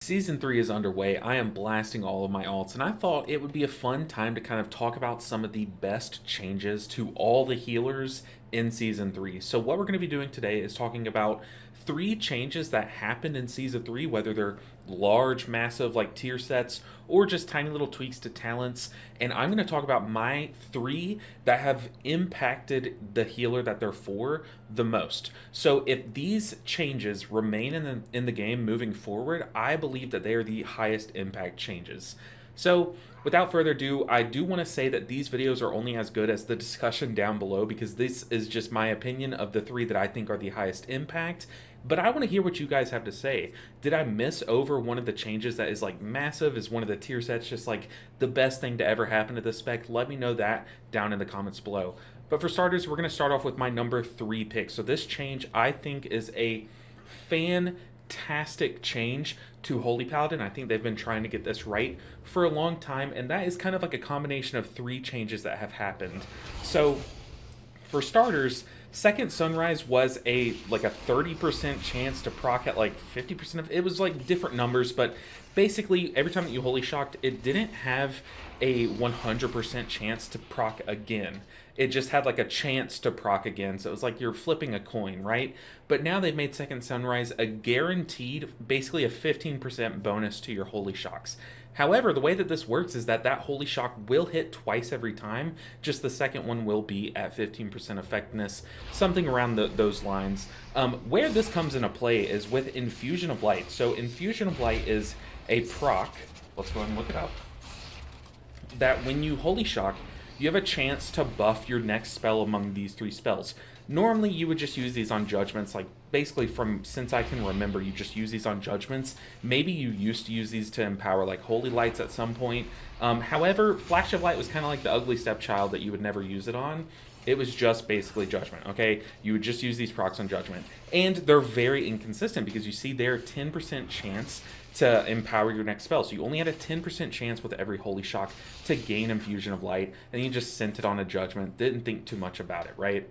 Season 3 is underway. I am blasting all of my alts, and I thought it would be a fun time to kind of talk about some of the best changes to all the healers in Season 3. So, what we're going to be doing today is talking about 3 changes that happened in Season 3, whether they're large, massive, like tier sets, or just tiny little tweaks to talents. And I'm going to talk about my 3 that have impacted the healer that they're for the most. So, if these changes remain in the game moving forward, I believe that they are the highest impact changes. So, without further ado, I do want to say that these videos are only as good as the discussion down below because this is just my opinion of the 3 that I think are the highest impact. But I want to hear what you guys have to say. Did I miss over one of the changes that is like massive? Is one of the tier sets just like the best thing to ever happen to this spec? Let me know that down in the comments below. But for starters, we're going to start off with my number 3 pick. So this change I think is a fantastic change to Holy Paladin. I think they've been trying to get this right for a long time, and that is kind of like a combination of 3 changes that have happened. So for starters, Second Sunrise was a 30% chance to proc at like 50% of it. Was like different numbers, but basically every time that you Holy Shocked, it didn't have a 100% chance to proc again. It just had like a chance to proc again, so it was like you're flipping a coin, right? But now they've made Second Sunrise a guaranteed, basically a 15% bonus to your Holy Shocks. However, the way that this works is that Holy Shock will hit twice every time, just the second one will be at 15% effectiveness, something around those lines. Where this comes into play is with Infusion of Light. So Infusion of Light is a proc, let's go ahead and look it up, that when you Holy Shock, you have a chance to buff your next spell among these 3 spells. Normally, you would just use these on Judgments, like basically since I can remember, you just use these on Judgments. Maybe you used to use these to empower like Holy Lights at some point. However, Flash of Light was kind of like the ugly stepchild that you would never use it on. It was just basically Judgment, okay? You would just use these procs on Judgment. And they're very inconsistent because you see they're 10% chance to empower your next spell. So you only had a 10% chance with every Holy Shock to gain Infusion of Light, and you just sent it on a Judgment, didn't think too much about it, right?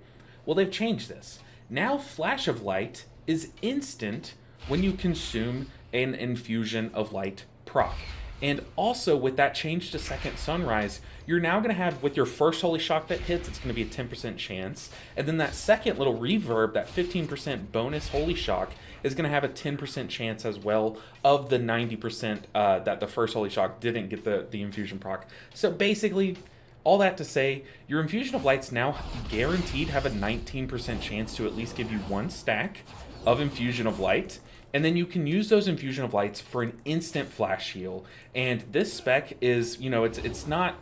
Well, they've changed this. Now Flash of Light is instant when you consume an Infusion of Light proc. And also with that change to Second Sunrise, you're now going to have, with your first Holy Shock that hits, it's going to be a 10% chance. And then that second little reverb, that 15% bonus Holy Shock, is going to have a 10% chance as well of the 90% that the first Holy Shock didn't get the Infusion proc. So basically, all that to say, your Infusion of Light's now guaranteed have a 19% chance to at least give you 1 stack of Infusion of Light. And then you can use those Infusion of Lights for an instant flash heal. And this spec is, it's not...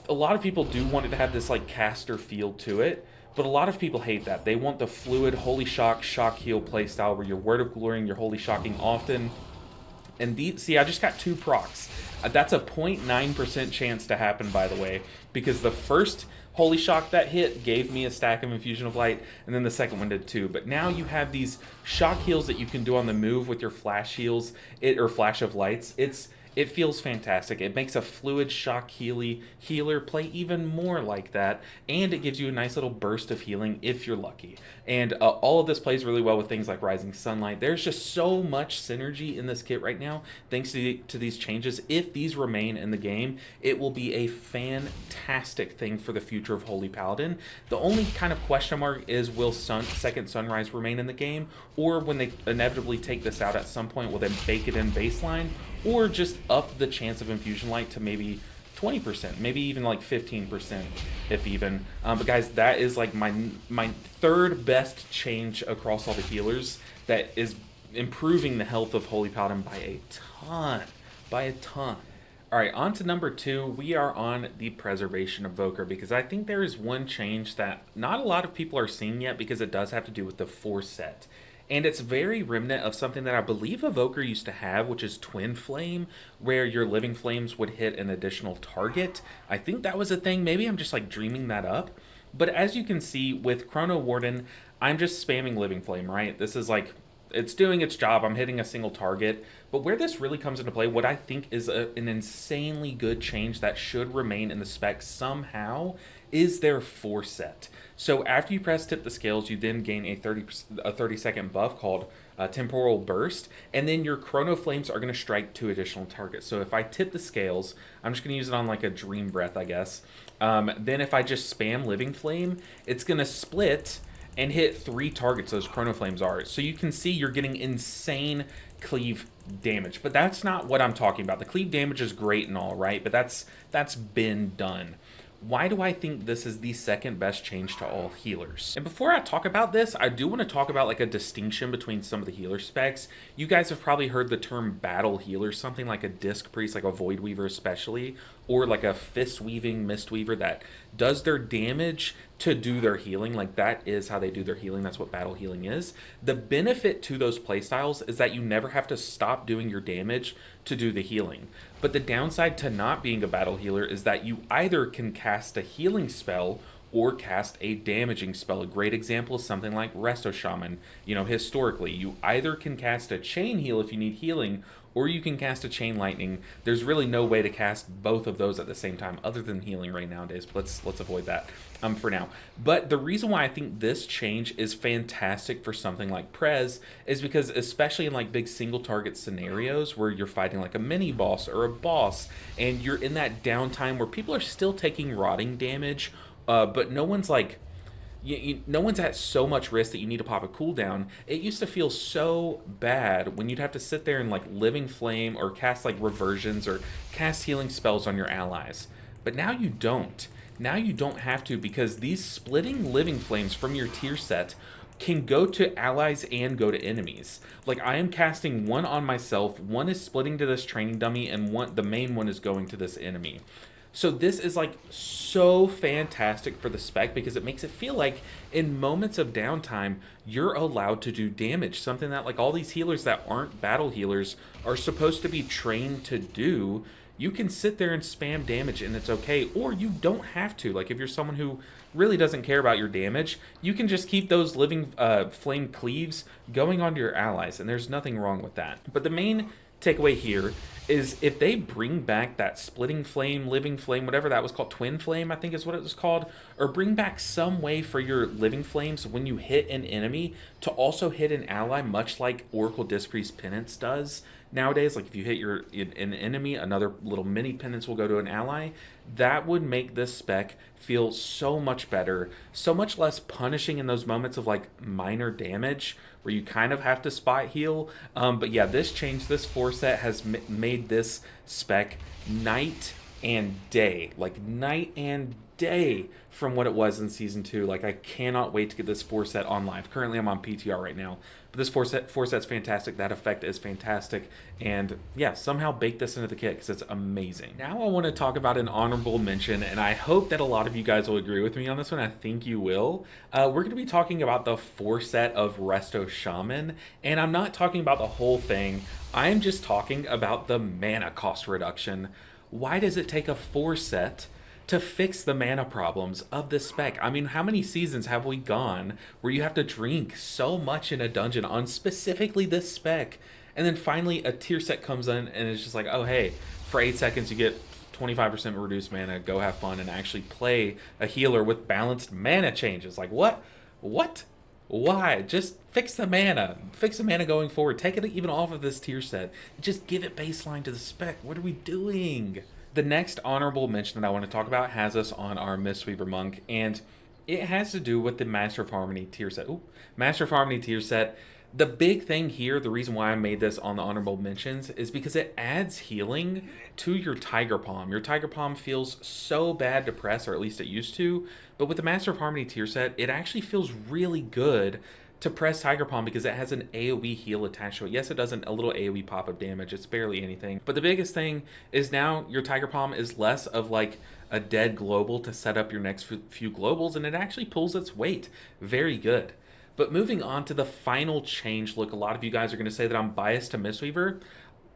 A lot of people do want it to have this, like, caster feel to it. But a lot of people hate that. They want the fluid Holy Shock, Shock Heal playstyle where you're Word of Glorying, you're Holy Shocking often. And see, I just got 2 procs. That's a 0.9% chance to happen, by the way. Because the first Holy Shock that hit gave me a stack of Infusion of Light, and then the second one did too. But now you have these shock heals that you can do on the move with your flash heals, or Flash of Lights. It feels fantastic. It makes a fluid shock healer play even more like that, and it gives you a nice little burst of healing if you're lucky. And all of this plays really well with things like Rising Sunlight. There's just so much synergy in this kit right now, thanks to these changes. If these remain in the game, it will be a fantastic thing for the future of Holy Paladin. The only kind of question mark is, will Second Sunrise remain in the game, or when they inevitably take this out at some point, will they bake it in baseline, or just up the chance of Infusion Light to maybe 20%, maybe even like 15%, if even. But guys, that is like my 3rd best change across all the healers that is improving the health of Holy Paladin by a ton. All right, on to number 2. We are on the Preservation Evoker, because I think there is one change that not a lot of people are seeing yet, because it does have to do with the Force set. And it's very remnant of something that I believe Evoker used to have, which is Twin Flame, where your Living Flames would hit an additional target. I think that was a thing. Maybe I'm just like dreaming that up. But as you can see with Chrono Warden, I'm just spamming Living Flame, right? This is like, it's doing its job. I'm hitting a single target. But where this really comes into play, what I think is an insanely good change that should remain in the spec somehow, is their Force set. So after you press Tip the Scales, you then gain a 30-second buff called temporal burst, and then your chrono flames are going to strike 2 additional targets. So if I tip the scales, I'm just going to use it on like a dream breath, I guess. Then if I just spam living flame, it's going to split and hit 3 targets. Those chrono flames are. So you can see you're getting insane cleave damage, but that's not what I'm talking about. The cleave damage is great and all, right? But that's been done. Why do I think this is the second best change to all healers? And before I talk about this, I do want to talk about like a distinction between some of the healer specs. You guys have probably heard the term battle healer, something like a disc priest, like a void weaver especially, or like a fist weaving Mistweaver that does their damage to do their healing. Like that is how they do their healing. That's what battle healing is. The benefit to those playstyles is that you never have to stop doing your damage to do the healing. But the downside to not being a battle healer is that you either can cast a healing spell or cast a damaging spell. A great example is something like Resto Shaman. You know, historically, you either can cast a chain heal if you need healing, or you can cast a chain lightning. There's really no way to cast both of those at the same time other than healing right nowadays. But let's avoid that for now. But the reason why I think this change is fantastic for something like Prez is because, especially in like big single target scenarios where you're fighting like a mini boss or a boss, and you're in that downtime where people are still taking rotting damage, but no one's like no one's at so much risk that you need to pop a cooldown. It used to feel so bad when you'd have to sit there and like living flame or cast like reversions or cast healing spells on your allies. But now you don't. Now you don't have to, because these splitting living flames from your tier set can go to allies and go to enemies. Like I am casting one on myself, one is splitting to this training dummy, and the main one is going to this enemy. So this is like so fantastic for the spec because it makes it feel like in moments of downtime, you're allowed to do damage. Something that like all these healers that aren't battle healers are supposed to be trained to do. You can sit there and spam damage and it's okay, or you don't have to. Like if you're someone who really doesn't care about your damage, you can just keep those living flame cleaves going onto your allies, and there's nothing wrong with that. But the main takeaway here is if they bring back that splitting flame, living flame, whatever that was called, twin flame I think is what it was called, or bring back some way for your living flames when you hit an enemy to also hit an ally, much like Oracle Disc Priest Penance does nowadays. Like if you hit an enemy, another little mini penance will go to an ally. That would make this spec feel so much better, so much less punishing in those moments of like minor damage where you kind of have to spot heal. But yeah, this change, this 4-set has made this spec night and day, like night and day from what it was in Season 2. Like I cannot wait to get this 4-set on live. Currently I'm on PTR right now, but this 4-set's fantastic. That effect is fantastic, and yeah, somehow bake this into the kit because it's amazing. Now I want to talk about an honorable mention, and I hope that a lot of you guys will agree with me on this one. I think you will. We're going to be talking about the 4-set of Resto Shaman, and I'm not talking about the whole thing. I'm just talking about the mana cost reduction. Why does it take a 4-set to fix the mana problems of this spec? I mean, how many seasons have we gone where you have to drink so much in a dungeon on specifically this spec, and then finally a tier set comes in and it's just like, oh hey, for 8 seconds you get 25% reduced mana, go have fun and actually play a healer with balanced mana changes. Like what? Why? Just fix the mana. Fix the mana going forward. Take it even off of this tier set. Just give it baseline to the spec. What are we doing? The next honorable mention that I want to talk about has us on our Mistweaver Monk, and it has to do with the Master of Harmony tier set. Ooh, Master of Harmony tier set. The big thing here, the reason why I made this on the honorable mentions, is because it adds healing to your Tiger Palm. Your Tiger Palm feels so bad to press, or at least it used to, but with the Master of Harmony tier set, it actually feels really good to press Tiger Palm because it has an AoE heal attached to it. Yes, it does a little AoE pop of damage. It's barely anything. But the biggest thing is now your Tiger Palm is less of like a dead global to set up your next few globals, and it actually pulls its weight. Very good. But moving on to the final change, look, a lot of you guys are going to say that I'm biased to Mistweaver.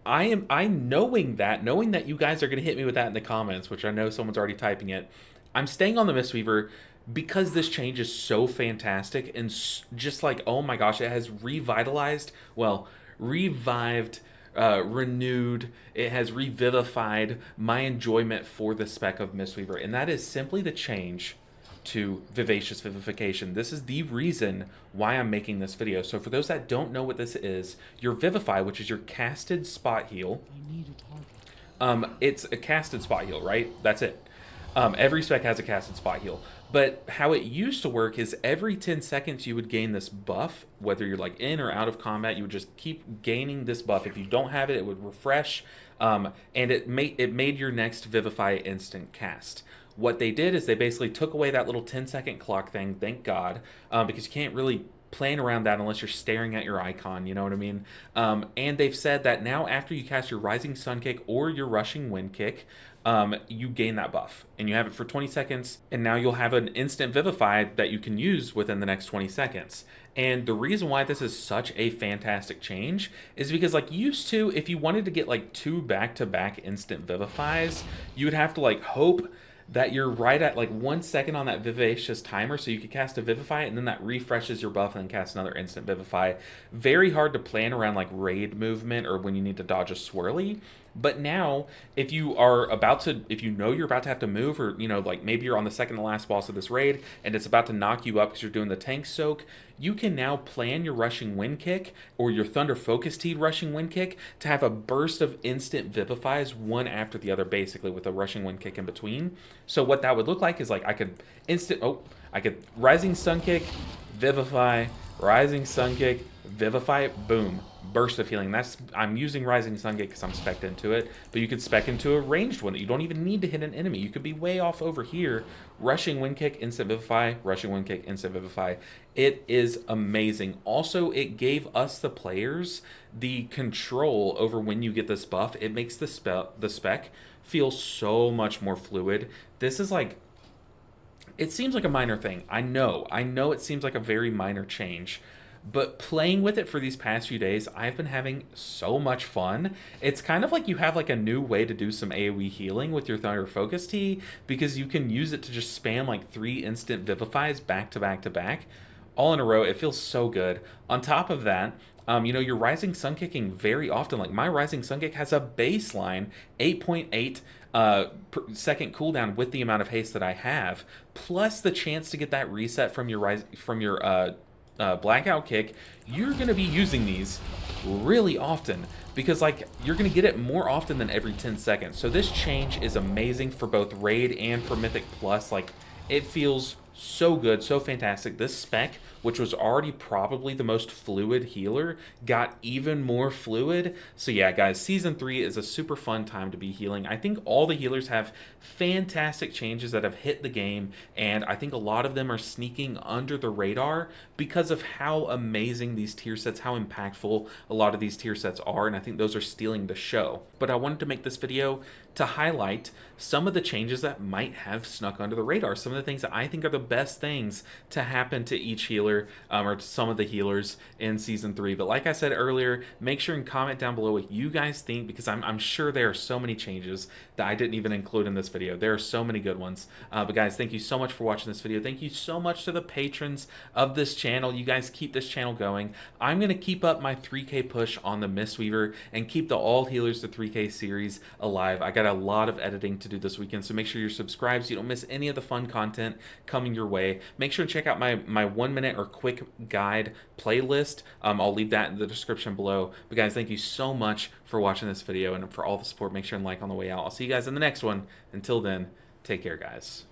Knowing that you guys are going to hit me with that in the comments, which I know someone's already typing it. I'm staying on the Mistweaver because this change is so fantastic and just like, oh my gosh, it has revitalized, well, revived, renewed, it has revivified my enjoyment for the spec of Mistweaver, and that is simply the change to Vivacious Vivification. This is the reason why I'm making this video. So for those that don't know what this is, your Vivify, which is your casted spot heal. I need a target. It's a casted spot heal, right? That's it. Every spec has a casted spot heal. But how it used to work is every 10 seconds you would gain this buff, whether you're like in or out of combat, you would just keep gaining this buff. If you don't have it, it would refresh, and it made your next Vivify instant cast. What they did is they basically took away that little 10-second clock thing, thank God, because you can't really plan around that unless you're staring at your icon, you know what I mean? And they've said that now after you cast your Rising Sun Kick or your Rushing Wind Kick, you gain that buff, and you have it for 20 seconds, and now you'll have an instant Vivify that you can use within the next 20 seconds. And the reason why this is such a fantastic change is because, like, used to, if you wanted to get like 2 back-to-back instant Vivifies, you would have to like hope that you're right at like 1 second on that Vivacious timer, so you could cast a Vivify, and then that refreshes your buff and then cast another instant Vivify. Very hard to plan around like raid movement or when you need to dodge a swirly. But now, if you know you're about to have to move, or, you know, like maybe you're on the second to last boss of this raid and it's about to knock you up because you're doing the tank soak, you can now plan your Rushing Wind Kick or your Thunder Focus Teed Rushing Wind Kick to have a burst of instant Vivifies, one after the other, basically, with a Rushing Wind Kick in between. So what that would look like is like I could Rising Sun Kick, Vivify, Rising Sun Kick, Vivify, boom, burst of healing. I'm using Rising Sun Kick because I'm spec'd into it, but you could spec into a ranged one that you don't even need to hit an enemy. You could be way off over here, Rushing Wind Kick, instant Vivify, Rushing Wind Kick, instant Vivify. It is amazing. Also, it gave us, the players, the control over when you get this buff. It makes the spec feel so much more fluid. This is like, it seems like a minor thing. I know it seems like a very minor change, but playing with it for these past few days, I've been having so much fun. It's kind of like you have like a new way to do some AoE healing with your Thunder Focus Tea, because you can use it to just spam like 3 instant Vivifies back to back to back, all in a row. It feels so good. On top of that, you know, you're Rising Sun Kicking very often. Like my Rising Sun Kick has a baseline 8.8 second cooldown with the amount of haste that I have, plus the chance to get that reset from your Blackout Kick. You're going to be using these really often because, like, you're going to get it more often than every 10 seconds. So this change is amazing for both Raid and for Mythic Plus. Like, it feels so good, so fantastic. This spec, which was already probably the most fluid healer, got even more fluid. So yeah, guys, Season 3 is a super fun time to be healing. I think all the healers have fantastic changes that have hit the game, and I think a lot of them are sneaking under the radar because of how amazing these tier sets, how impactful a lot of these tier sets are, and I think those are stealing the show. But I wanted to make this video to highlight some of the changes that might have snuck under the radar, some of the things that I think are the best things to happen to each healer, or to some of the healers in Season 3. But like I said earlier, make sure and comment down below what you guys think, because I'm sure there are so many changes that I didn't even include in this video. There are so many good ones. But guys, thank you so much for watching this video. Thank you so much to the patrons of this channel. You guys keep this channel going. I'm going to keep up my 3K push on the Mistweaver and keep the All Healers to 3K series alive. I got a lot of editing to do this weekend, so make sure you're subscribed so you don't miss any of the fun content coming your way. Make sure to check out my 1 minute or quick guide playlist. I'll leave that in the description below. But guys, thank you so much for watching this video and for all the support. Make sure and like on the way out. I'll see you guys in the next one. Until then, take care, guys.